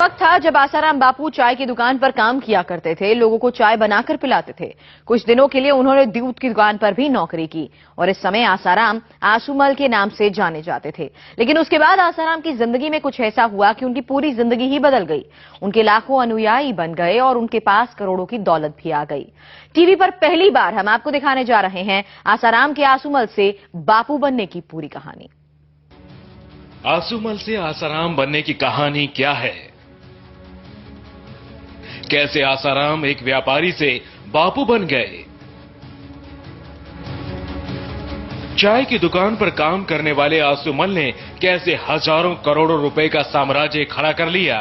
वक्त था जब आसाराम बापू चाय की दुकान पर काम किया करते थे। लोगों को चाय बनाकर पिलाते थे। कुछ दिनों के लिए उन्होंने दूध की दुकान पर भी नौकरी की और इस समय आसाराम आसूमल के नाम से जाने जाते थे। लेकिन उसके बाद आसाराम की जिंदगी में कुछ ऐसा हुआ कि उनकी पूरी जिंदगी ही बदल गई। उनके लाखों अनुयायी बन गए और उनके पास करोड़ों की दौलत भी आ गई। टीवी पर पहली बार हम आपको दिखाने जा रहे हैं आसाराम के आसूमल से बापू बनने की पूरी कहानी। आसूमल से आसाराम बनने की कहानी क्या है? कैसे आसाराम एक व्यापारी से बापू बन गए? चाय की दुकान पर काम करने वाले आसूमल ने कैसे हजारों करोड़ों रुपए का साम्राज्य खड़ा कर लिया?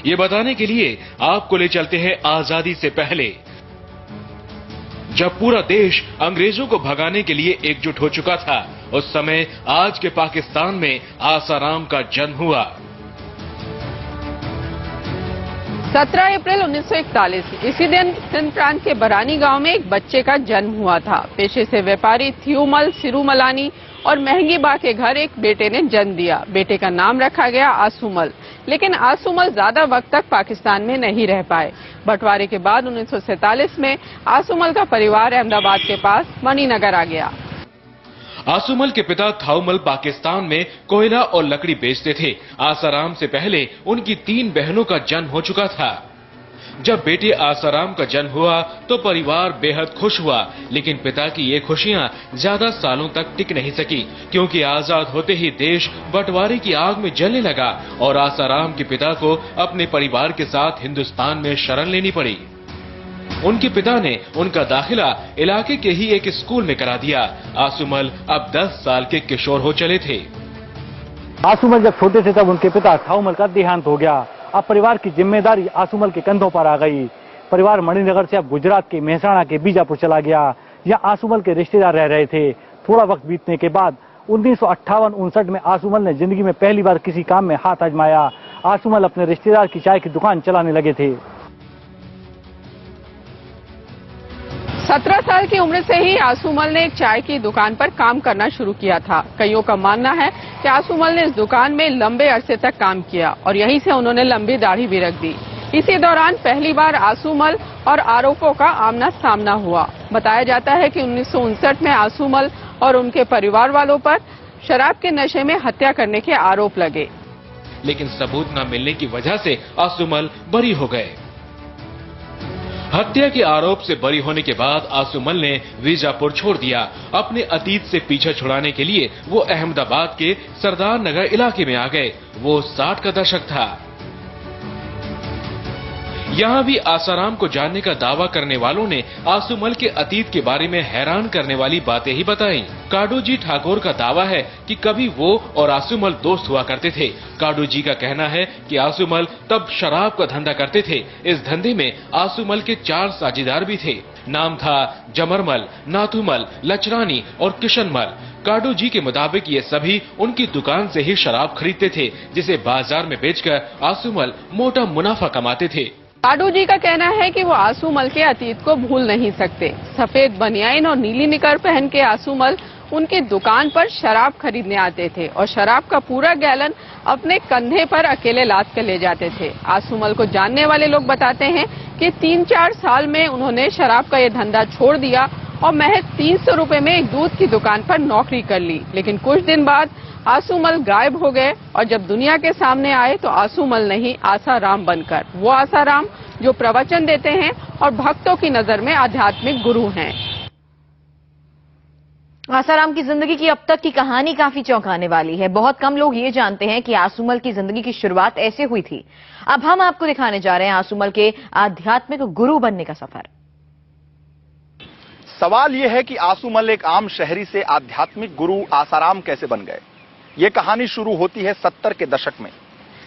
ये बताने के लिए आपको ले चलते हैं आजादी से पहले, जब पूरा देश अंग्रेजों को भगाने के लिए एकजुट हो चुका था। उस समय आज के पाकिस्तान में आसाराम का जन्म हुआ। 17 अप्रैल 1941 इसी दिन सिंध प्रांत के बरानी गांव में एक बच्चे का जन्म हुआ था। पेशे से व्यापारी थियुमल सिरुमलानी और महंगी बा के घर एक बेटे ने जन्म दिया। बेटे का नाम रखा गया आसूमल। लेकिन आसूमल ज्यादा वक्त तक पाकिस्तान में नहीं रह पाए। बंटवारे के बाद 1947 में आसूमल का परिवार अहमदाबाद के पास मणिनगर आ गया। आसूमल के पिता थाउमल पाकिस्तान में कोयला और लकड़ी बेचते थे। आसाराम से पहले उनकी 3 बहनों का जन्म हो चुका था। जब बेटे आसाराम का जन्म हुआ तो परिवार बेहद खुश हुआ, लेकिन पिता की ये खुशियां ज्यादा सालों तक टिक नहीं सकी, क्योंकि आजाद होते ही देश बंटवारे की आग में जलने लगा और आसाराम के पिता को अपने परिवार के साथ हिंदुस्तान में शरण लेनी पड़ी। उनके पिता ने उनका दाखिला इलाके के ही एक स्कूल में करा दिया। आसूमल अब 10 साल के किशोर हो चले थे। आसूमल जब छोटे थे तब उनके पिता थाउमल का देहांत हो गया। अब परिवार की जिम्मेदारी आसूमल के कंधों पर आ गई। परिवार मणिनगर से अब गुजरात के मेहसाणा के बीजापुर चला गया। यहाँ आसूमल के रिश्तेदार रह रहे थे। थोड़ा वक्त बीतने के बाद 1958-59 में आसूमल ने जिंदगी में पहली बार किसी काम में हाथ आजमाया। आसूमल अपने रिश्तेदार की चाय की दुकान चलाने लगे थे। 17 साल की उम्र से ही आसूमल ने एक चाय की दुकान पर काम करना शुरू किया था। कईयों का मानना है कि आसूमल ने इस दुकान में लंबे अरसे तक काम किया और यहीं से उन्होंने लंबी दाढ़ी भी रख दी। इसी दौरान पहली बार आसूमल और आरोपों का आमना सामना हुआ। बताया जाता है कि 1959 में आसूमल और उनके परिवार वालों पर शराब के नशे में हत्या करने के आरोप लगे, लेकिन सबूत न मिलने की वजह से आसूमल बरी हो गए। हत्या के आरोप से बरी होने के बाद आसूमल ने बीजापुर छोड़ दिया। अपने अतीत से पीछा छुड़ाने के लिए वो अहमदाबाद के सरदार नगर इलाके में आ गए। वो 60 का दशक था। यहाँ भी आसाराम को जानने का दावा करने वालों ने आसूमल के अतीत के बारे में हैरान करने वाली बातें ही बताई। काडूजी ठाकुर का दावा है कि कभी वो और आसूमल दोस्त हुआ करते थे। काडूजी का कहना है कि आसूमल तब शराब का धंधा करते थे। इस धंधे में आसूमल के 4 साझेदार भी थे। नाम था जमरमल, नाथुमल, लचरानी और किशनमल। काडूजी के मुताबिक ये सभी उनकी दुकान से ही शराब खरीदते थे, जिसे बाजार में बेचकर आसूमल मोटा मुनाफा कमाते थे। काडू जी का कहना है कि वो आसूमल के अतीत को भूल नहीं सकते। सफेद बनियान और नीली निकर पहन के आसूमल उनकी दुकान पर शराब खरीदने आते थे और शराब का पूरा गैलन अपने कंधे पर अकेले लाद कर ले जाते थे। आसूमल को जानने वाले लोग बताते हैं कि 3-4 साल में उन्होंने शराब का ये धंधा छोड़ दिया और महज 300 रुपए में एक दूध की दुकान पर नौकरी कर ली। लेकिन कुछ दिन बाद आसूमल गायब हो गए और जब दुनिया के सामने आए तो आसूमल नहीं, आसाराम बनकर। वो आसाराम जो प्रवचन देते हैं और भक्तों की नजर में आध्यात्मिक गुरु हैं। आसाराम की जिंदगी की अब तक की कहानी काफी चौंकाने वाली है। बहुत कम लोग ये जानते हैं कि आसूमल की जिंदगी की शुरुआत ऐसे हुई थी। अब हम आपको दिखाने जा रहे हैं आसूमल के आध्यात्मिक गुरु बनने का सफर। सवाल यह है कि आसूमल एक आम शहरी से आध्यात्मिक गुरु आसाराम कैसे बन गए। ये कहानी शुरू होती है 70 के दशक में।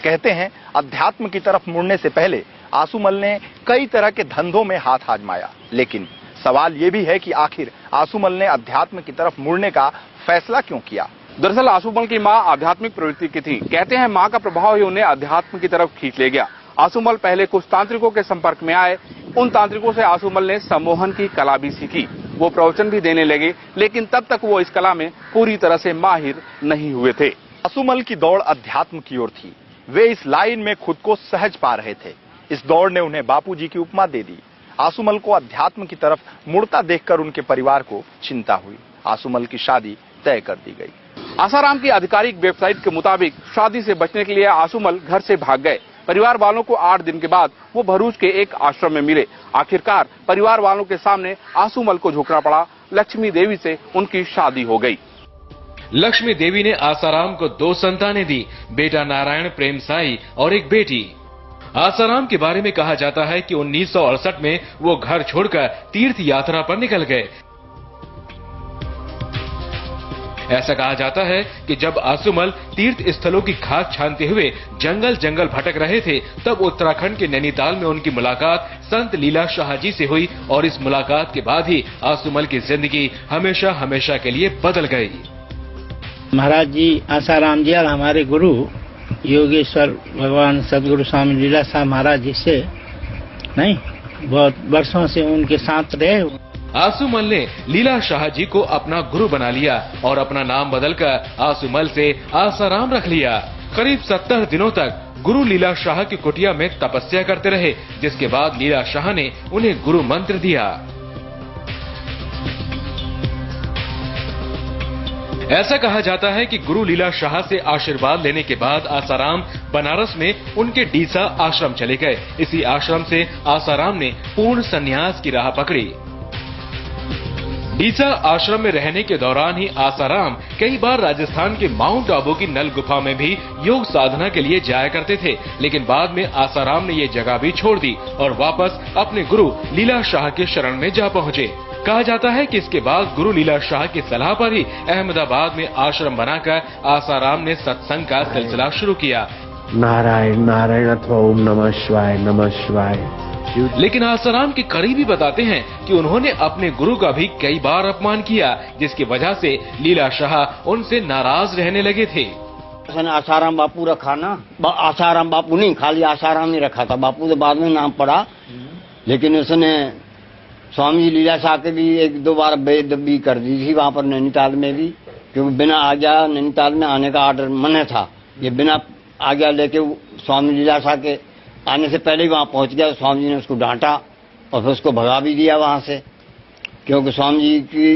कहते हैं अध्यात्म की तरफ मुड़ने से पहले आसूमल ने कई तरह के धंधों में हाथ आजमाया, लेकिन सवाल ये भी है कि आखिर आसूमल ने अध्यात्म की तरफ मुड़ने का फैसला क्यों किया। दरअसल आसूमल की मां आध्यात्मिक प्रवृत्ति की थी। कहते हैं मां का प्रभाव ही उन्हें अध्यात्म की तरफ खींच ले गया। आसूमल पहले कुछ तांत्रिकों के संपर्क में आए। उन तांत्रिकों से आसूमल ने सम्मोहन की कला भी सीखी। वो प्रवचन भी देने लगे, लेकिन तब तक वो इस कला में पूरी तरह से माहिर नहीं हुए थे। आसूमल की दौड़ अध्यात्म की ओर थी। वे इस लाइन में खुद को सहज पा रहे थे। इस दौड़ ने उन्हें बापूजी की उपमा दे दी। आसुमल को अध्यात्म की तरफ मुड़ता देखकर उनके परिवार को चिंता हुई। आसुमल की शादी तय कर दी गई। आसाराम की आधिकारिक वेबसाइट के मुताबिक शादी से बचने के लिए आसुमल घर से भाग गए। परिवार वालों को 8 दिन के बाद वो भरूच के एक आश्रम में मिले। आखिरकार परिवार वालों के सामने आसुमल को झुकना पड़ा। लक्ष्मी देवी से उनकी शादी हो गई। लक्ष्मी देवी ने आसाराम को 2 संतानें दी, बेटा नारायण प्रेम साई और एक बेटी। आसाराम के बारे में कहा जाता है कि 1968 में वो घर छोड़कर तीर्थ यात्रा पर निकल गए। ऐसा कहा जाता है कि जब आसुमल तीर्थ स्थलों की खाक छानते हुए जंगल जंगल भटक रहे थे, तब उत्तराखंड के नैनीताल में उनकी मुलाकात संत लीला शाह जी से हुई और इस मुलाकात के बाद ही आसुमल की जिंदगी हमेशा हमेशा के लिए बदल गई। महाराज जी आसाराम जी और हमारे गुरु योगेश्वर भगवान सदगुरु स्वामी लीला शाह महाराज जी से नहीं बहुत वर्षों से उनके साथ रहे। आसुमल ने लीला शाह जी को अपना गुरु बना लिया और अपना नाम बदलकर आसुमल से आसाराम रख लिया। करीब 70 दिनों तक गुरु लीला शाह की कुटिया में तपस्या करते रहे, जिसके बाद लीला शाह ने उन्हें गुरु मंत्र दिया। ऐसा कहा जाता है कि गुरु लीला शाह से आशीर्वाद लेने के बाद आसाराम बनारस में उनके डीसा आश्रम चले गए। इसी आश्रम से आसाराम ने पूर्ण संन्यास की राह पकड़ी। डीसा आश्रम में रहने के दौरान ही आसाराम कई बार राजस्थान के माउंट आबू की नल गुफा में भी योग साधना के लिए जाया करते थे, लेकिन बाद में आसाराम ने ये जगह भी छोड़ दी और वापस अपने गुरु लीला शाह के शरण में जा पहुंचे। कहा जाता है कि इसके बाद गुरु लीला शाह की सलाह पर ही अहमदाबाद में आश्रम बनाकर आसाराम ने सत्संग का सिलसिला शुरू किया। नारायण नारायण अथवा ओम नमः शिवाय नमः शिवाय। लेकिन आसाराम के करीबी बताते हैं कि उन्होंने अपने गुरु का भी कई बार अपमान किया, जिसकी वजह से लीला शाह उनसे नाराज रहने लगे थे। आसाराम बापू रखा ना, आसाराम बापू नहीं, खाली आसाराम ही रखा था। बापू तो बाद में नाम पड़ा, लेकिन उसने स्वामी जी लीला शाह के भी 1-2 बार बेदबी कर दी थी वहां पर नैनीताल में भी, क्योंकि बिना आज्ञा नैनीताल में आने का आर्डर मना था। ये बिना आज्ञा लेके स्वामी लीला शाह के आने से पहले ही वहां पहुंच गया। स्वामी जी ने उसको डांटा और फिर उसको भगा भी दिया वहां से, क्योंकि स्वामी जी की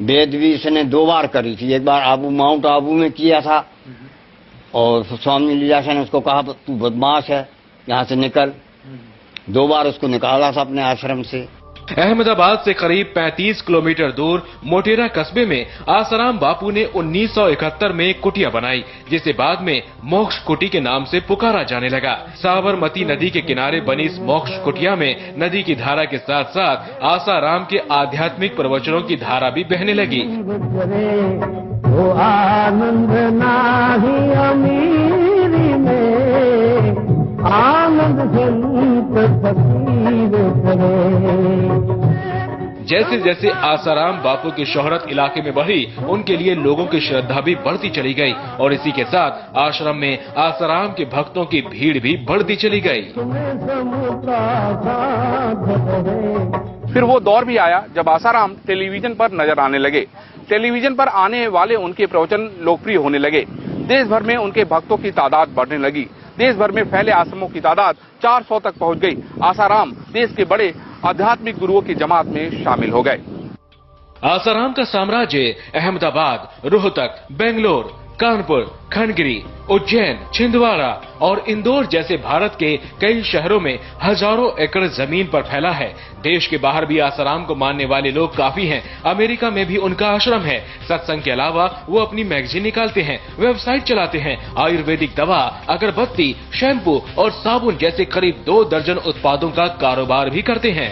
बेद भी इसने 2 बार करी थी। एक बार माउंट आबू में किया था और स्वामी लीला शाह ने उसको कहा तू बदमाश है, यहाँ से निकल। 2 बार उसको निकाला था अपने आश्रम से। अहमदाबाद से करीब 35 किलोमीटर दूर मोटेरा कस्बे में आसाराम बापू ने 1971 में कुटिया बनाई, जिसे बाद में मोक्ष कुटी के नाम से पुकारा जाने लगा। साबरमती नदी के किनारे बनी इस मोक्ष कुटिया में नदी की धारा के साथ साथ आसाराम के आध्यात्मिक प्रवचनों की धारा भी बहने लगी। जैसे जैसे आसाराम बापू की शोहरत इलाके में बढ़ी, उनके लिए लोगों की श्रद्धा भी बढ़ती चली गई और इसी के साथ आश्रम में आसाराम के भक्तों की भीड़ भी बढ़ती चली गई। फिर वो दौर भी आया जब आसाराम टेलीविजन पर नजर आने लगे। टेलीविजन पर आने वाले उनके प्रवचन लोकप्रिय होने लगे। देश भर में उनके भक्तों की तादाद बढ़ने लगी। देश भर में फैले आश्रमों की तादाद 400 तक पहुंच गई। आसाराम देश के बड़े आध्यात्मिक गुरुओं की जमात में शामिल हो गए। आसाराम का साम्राज्य अहमदाबाद, रोहतक, बेंगलोर, कानपुर, खंडगिरी, उज्जैन, छिंदवाड़ा और इंदौर जैसे भारत के कई शहरों में हजारों एकड़ जमीन पर फैला है। देश के बाहर भी आसाराम को मानने वाले लोग काफी हैं। अमेरिका में भी उनका आश्रम है। सत्संग के अलावा वो अपनी मैगजीन निकालते हैं, वेबसाइट चलाते हैं, आयुर्वेदिक दवा, अगरबत्ती, शैम्पू और साबुन जैसे करीब 2 दर्जन उत्पादों का कारोबार भी करते हैं।